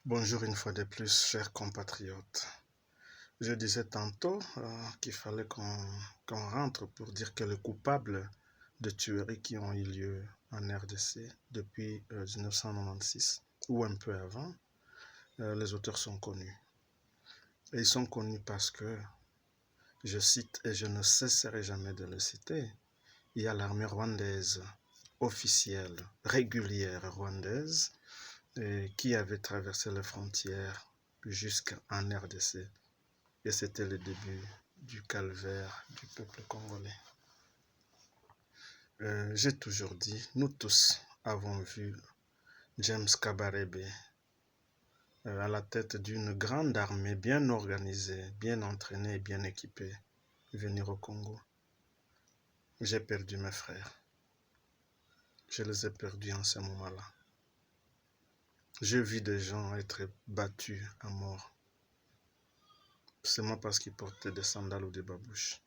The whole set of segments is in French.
Bonjour une fois de plus, chers compatriotes. Je disais tantôt qu'il fallait qu'on rentre pour dire que les coupables de tueries qui ont eu lieu en RDC depuis 1996 ou un peu avant, les auteurs sont connus. Et ils sont connus parce que, je cite et je ne cesserai jamais de le citer, il y a l'armée rwandaise officielle, régulière rwandaise, qui avait traversé les frontières jusqu'en RDC. Et c'était le début du calvaire du peuple congolais. J'ai toujours dit, nous tous avons vu James Kabarebe à la tête d'une grande armée bien organisée, bien entraînée et bien équipée venir au Congo. J'ai perdu mes frères. Je les ai perdus en ce moment-là. J'ai vu des gens être battus à mort, seulement parce qu'ils portaient des sandales ou des babouches.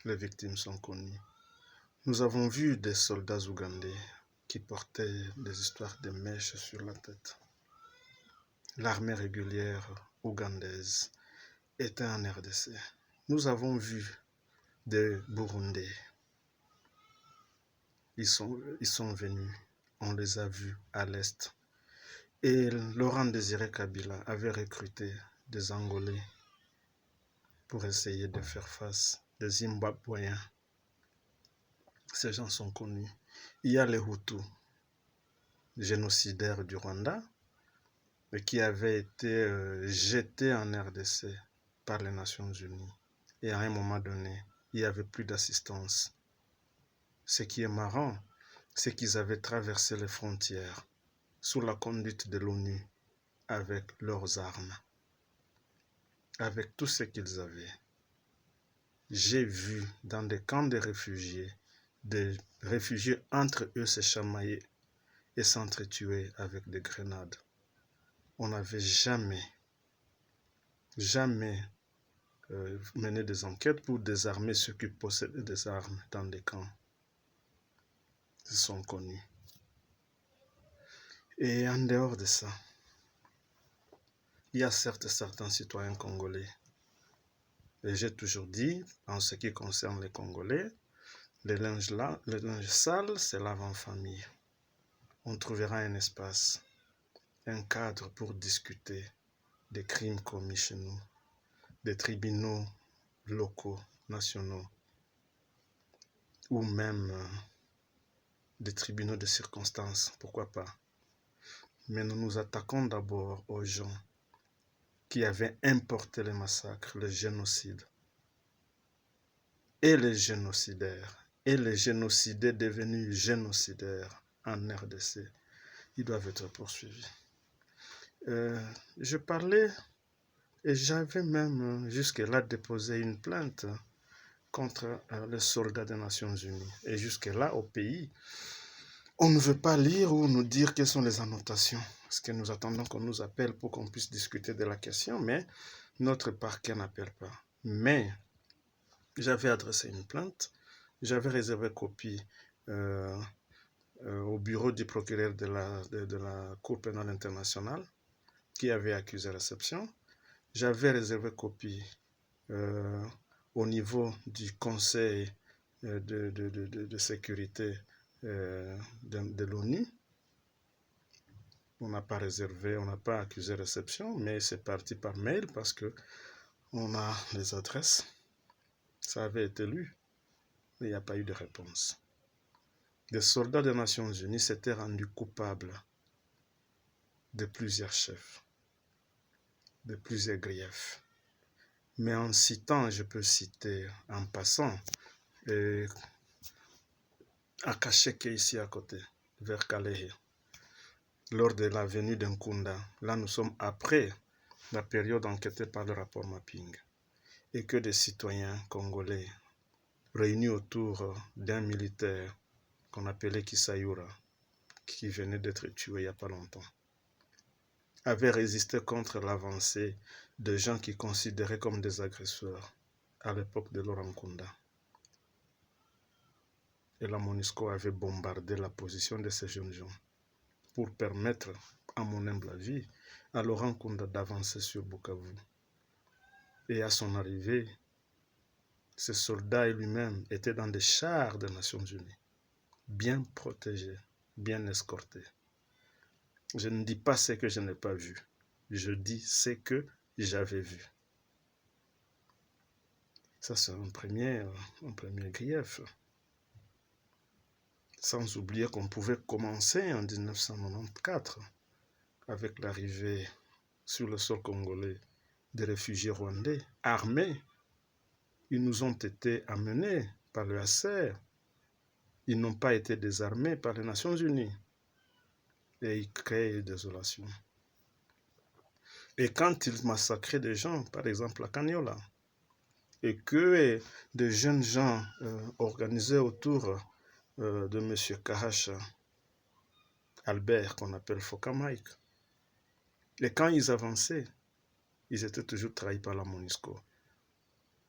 Les victimes sont connues. Nous avons vu des soldats ougandais qui portaient des histoires de mèches sur la tête. L'armée régulière ougandaise était en RDC. Nous avons vu des Burundais. Ils sont venus, on les a vus à l'Est. Et Laurent Désiré Kabila avait recruté des Angolais pour essayer de faire face des Zimbabwéens. Ces gens sont connus. Il y a les Hutus, génocidaires du Rwanda, qui avaient été jetés en RDC par les Nations Unies. Et à un moment donné, il n'y avait plus d'assistance. Ce qui est marrant, c'est qu'ils avaient traversé les frontières sous la conduite de l'ONU avec leurs armes, avec tout ce qu'ils avaient. J'ai vu dans des camps de réfugiés entre eux se chamailler et s'entretuer avec des grenades. On n'avait jamais mené des enquêtes pour désarmer ceux qui possédaient des armes dans des camps. Ils sont connus. Et en dehors de ça, il y a certes certains citoyens congolais. Et j'ai toujours dit, en ce qui concerne les Congolais, le linge sale, c'est lave en famille. On trouvera un espace, un cadre pour discuter des crimes commis chez nous, des tribunaux locaux, nationaux, ou même des tribunaux de circonstances, pourquoi pas. Mais nous nous attaquons d'abord aux gens qui avaient importé les massacres, le génocide, et les génocidaires, et les génocidés devenus génocidaires en RDC. Ils doivent être poursuivis. Je parlais, et j'avais même jusque-là déposé une plainte contre les soldats des Nations Unies. Et jusque-là, au pays, on ne veut pas lire ou nous dire quelles sont les annotations. Parce que nous attendons qu'on nous appelle pour qu'on puisse discuter de la question, mais notre parquet n'appelle pas. Mais j'avais adressé une plainte, j'avais réservé copie au bureau du procureur de la Cour pénale internationale qui avait accusé réception. J'avais réservé copie au niveau du Conseil de sécurité de l'ONU. On n'a pas réservé, on n'a pas accusé réception, mais c'est parti par mail parce que on a les adresses. Ça avait été lu, mais il n'y a pas eu de réponse. Des soldats des Nations Unies s'étaient rendus coupables de plusieurs chefs, de plusieurs griefs. Mais en citant, je peux citer en passant, Akasheke ici à côté, vers Kalehe, lors de la venue d'Nkunda. Là, nous sommes après la période enquêtée par le rapport Mapping. Et que des citoyens congolais réunis autour d'un militaire qu'on appelait Kisayura, qui venait d'être tué il n'y a pas longtemps, avaient résisté contre l'avancée de gens qui considéraient comme des agresseurs à l'époque de Laurent Nkunda. Et la MONUSCO avait bombardé la position de ces jeunes gens pour permettre à mon humble avis, à Laurent Nkunda d'avancer sur Bukavu. Et à son arrivée, ces soldats et lui-même étaient dans des chars des Nations Unies, bien protégés, bien escortés. Je ne dis pas ce que je n'ai pas vu, je dis ce que j'avais vu. Ça, c'est un premier grief. Sans oublier qu'on pouvait commencer en 1994 avec l'arrivée sur le sol congolais des réfugiés rwandais armés. Ils nous ont été amenés par le HCR. Ils n'ont pas été désarmés par les Nations Unies. Et ils créent une désolation. Et quand ils massacraient des gens, par exemple à Kaniola, et que des jeunes gens organisés autour de M. Kahacha, Albert, qu'on appelle Foka Mike, et quand ils avançaient, ils étaient toujours trahis par la MONUSCO.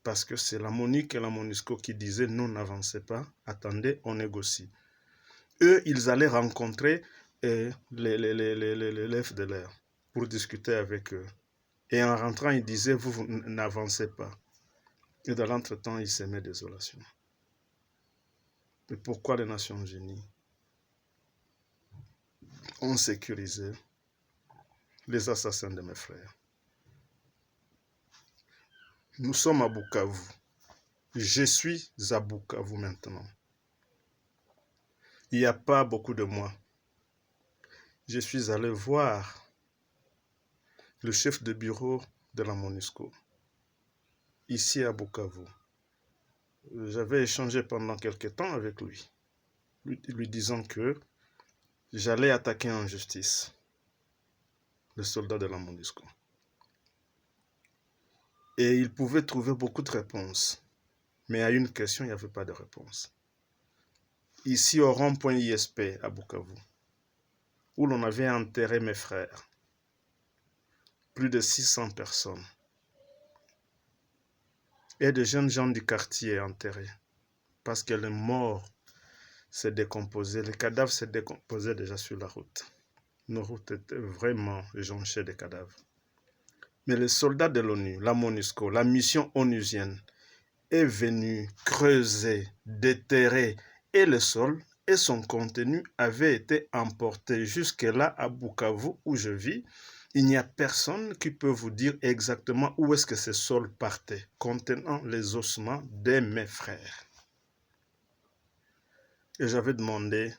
Parce que c'est la MONUC et la MONUSCO qui disaient non, n'avancez pas, attendez, on négocie. Eux, ils allaient rencontrer les FDLR pour discuter avec eux. Et en rentrant, ils disaient, vous n'avancez pas. Et dans l'entretemps, ils s'aimaient désolation. Mais pourquoi les Nations Unies ont sécurisé les assassins de mes frères? Nous sommes à Bukavu. Je suis à Bukavu maintenant. Il n'y a pas beaucoup de mois. Je suis allé voir le chef de bureau de la MONUSCO, ici à Bukavu. J'avais échangé pendant quelques temps avec lui, lui disant que j'allais attaquer en justice les soldats de la MONUSCO. Et il pouvait trouver beaucoup de réponses. Mais à une question, il n'y avait pas de réponse. Ici, au rond-point ISP à Bukavu, où l'on avait enterré mes frères, plus de 600 personnes, et de jeunes gens du quartier enterrés, parce que les morts s'est décomposé, les cadavres s'est décomposé déjà sur la route. Nos routes étaient vraiment jonchées de cadavres. Mais les soldats de l'ONU, la MONUSCO, la mission onusienne, est venue creuser, déterrer, et le sol et son contenu avaient été emportés jusque-là à Bukavu où je vis. Il n'y a personne qui peut vous dire exactement où est-ce que ces sols partaient, contenant les ossements de mes frères. Et j'avais demandé,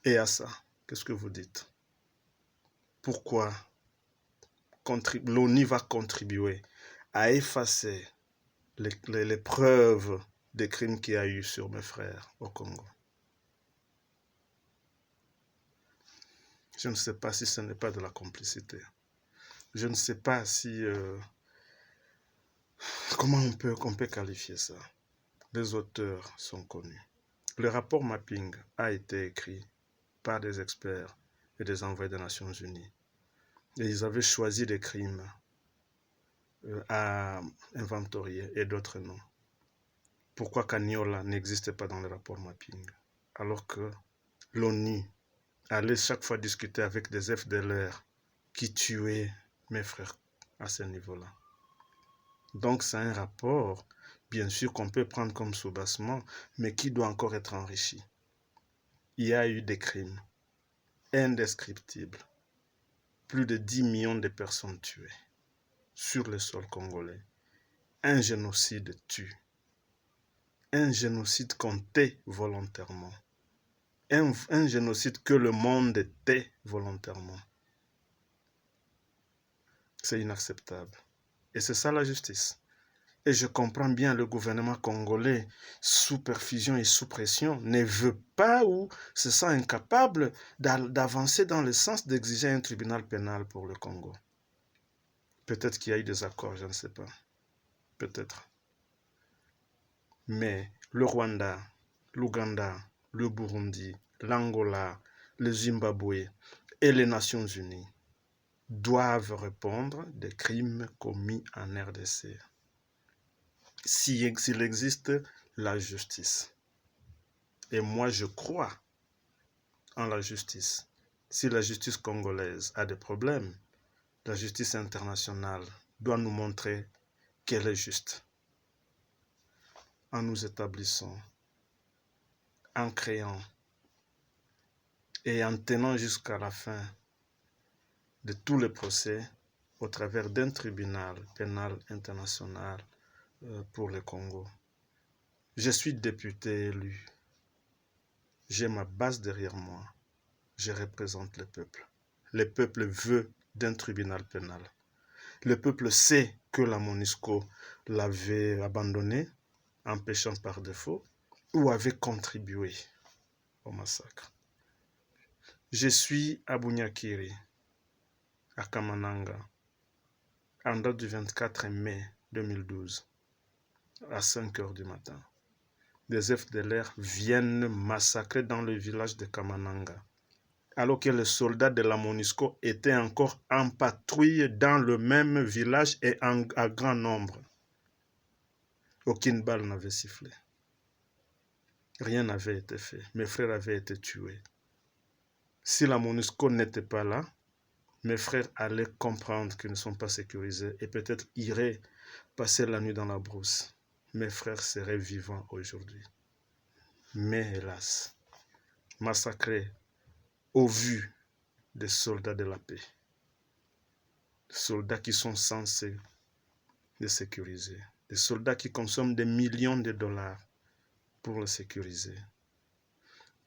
et à ça, qu'est-ce que vous dites? Pourquoi l'ONU va contribuer à effacer les preuves des crimes qu'il y a eu sur mes frères au Congo? Je ne sais pas si ce n'est pas de la complicité. Je ne sais pas si... comment on peut qualifier ça? Les auteurs sont connus. Le rapport mapping a été écrit par des experts et des envoyés des Nations Unies. Et ils avaient choisi des crimes à inventorier et d'autres non. Pourquoi Kaniola n'existait pas dans le rapport mapping? Alors que l'ONU allait chaque fois discuter avec des FDLR qui tuaient mes frères à ce niveau-là. Donc c'est un rapport, bien sûr, qu'on peut prendre comme soubassement, mais qui doit encore être enrichi. Il y a eu des crimes indescriptibles. Plus de 10 millions de personnes tuées sur le sol congolais. Un génocide tue. Un génocide compté volontairement. Un génocide que le monde tait volontairement. C'est inacceptable. Et c'est ça la justice. Et je comprends bien le gouvernement congolais, sous perfusion et sous pression, ne veut pas ou se sent incapable d'avancer dans le sens d'exiger un tribunal pénal pour le Congo. Peut-être qu'il y a eu des accords, je ne sais pas. Peut-être. Mais le Rwanda, l'Ouganda, le Burundi, l'Angola, le Zimbabwe et les Nations Unies doivent répondre des crimes commis en RDC. S'il existe la justice. Et moi, je crois en la justice. Si la justice congolaise a des problèmes, la justice internationale doit nous montrer qu'elle est juste. En nous établissant, en créant et en tenant jusqu'à la fin de tous les procès au travers d'un tribunal pénal international pour le Congo. Je suis député élu. J'ai ma base derrière moi. Je représente le peuple. Le peuple veut d'un tribunal pénal. Le peuple sait que la MONUSCO l'avait abandonné, empêchant par défaut, ou avait contribué au massacre. Je suis à Bunyakiri, à Kamananga, en date du 24 mai 2012, à 5 heures du matin. Des FDLR viennent massacrer dans le village de Kamananga, alors que les soldats de la MONUSCO étaient encore en patrouille dans le même village et à grand nombre. Aucune balle n'avait sifflé. Rien n'avait été fait. Mes frères avaient été tués. Si la MONUSCO n'était pas là, mes frères allaient comprendre qu'ils ne sont pas sécurisés et peut-être iraient passer la nuit dans la brousse. Mes frères seraient vivants aujourd'hui. Mais hélas, massacrés au vu des soldats de la paix. Des soldats qui sont censés les sécuriser. Des soldats qui consomment des millions de dollars pour les sécuriser.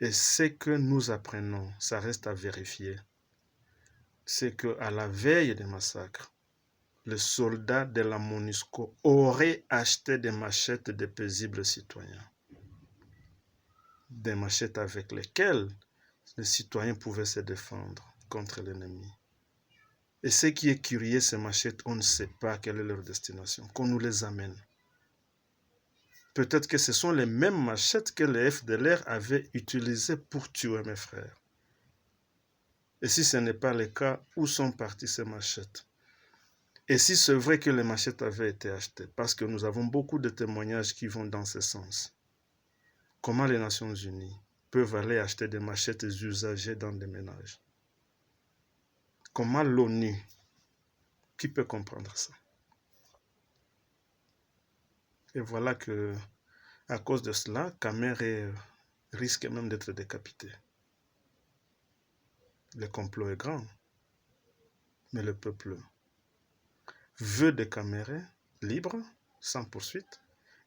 Et ce que nous apprenons, ça reste à vérifier, c'est qu'à la veille des massacres, les soldats de la MONUSCO auraient acheté des machettes de paisibles citoyens. Des machettes avec lesquelles les citoyens pouvaient se défendre contre l'ennemi. Et ce qui est curieux, ces machettes, on ne sait pas quelle est leur destination, qu'on nous les amène. Peut-être que ce sont les mêmes machettes que les FDLR avaient utilisées pour tuer mes frères. Et si ce n'est pas le cas, où sont parties ces machettes? Et si c'est vrai que les machettes avaient été achetées, parce que nous avons beaucoup de témoignages qui vont dans ce sens, comment les Nations Unies peuvent aller acheter des machettes usagées dans des ménages? Comment l'ONU, qui peut comprendre ça? Et voilà que, à cause de cela, Kamere risque même d'être décapité. Le complot est grand, mais le peuple veut de Kamere libre, sans poursuite,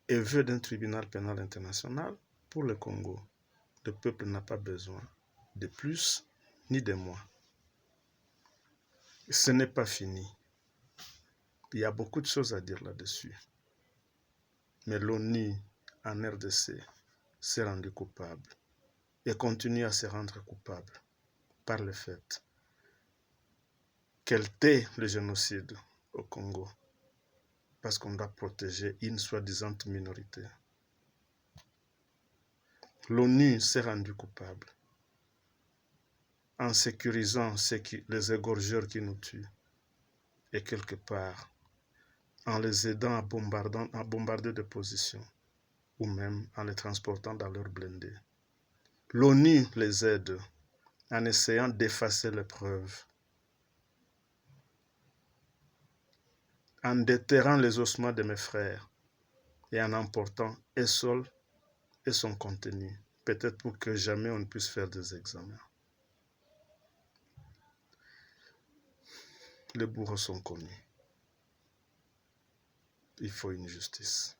et veut d'un tribunal pénal international pour le Congo. Le peuple n'a pas besoin de plus ni de moins. Ce n'est pas fini. Il y a beaucoup de choses à dire là-dessus. Mais l'ONU en RDC s'est rendu coupable et continue à se rendre coupable par le fait qu'elle tait le génocide au Congo parce qu'on doit protéger une soi-disant minorité. L'ONU s'est rendue coupable en sécurisant les égorgeurs qui nous tuent et quelque part en les aidant à bombarder des positions ou même en les transportant dans leurs blindés. L'ONU les aide en essayant d'effacer les preuves, en déterrant les ossements de mes frères et en emportant Essol et son contenu, peut-être pour que jamais on ne puisse faire des examens. Les bourreaux sont connus. Il faut une justice.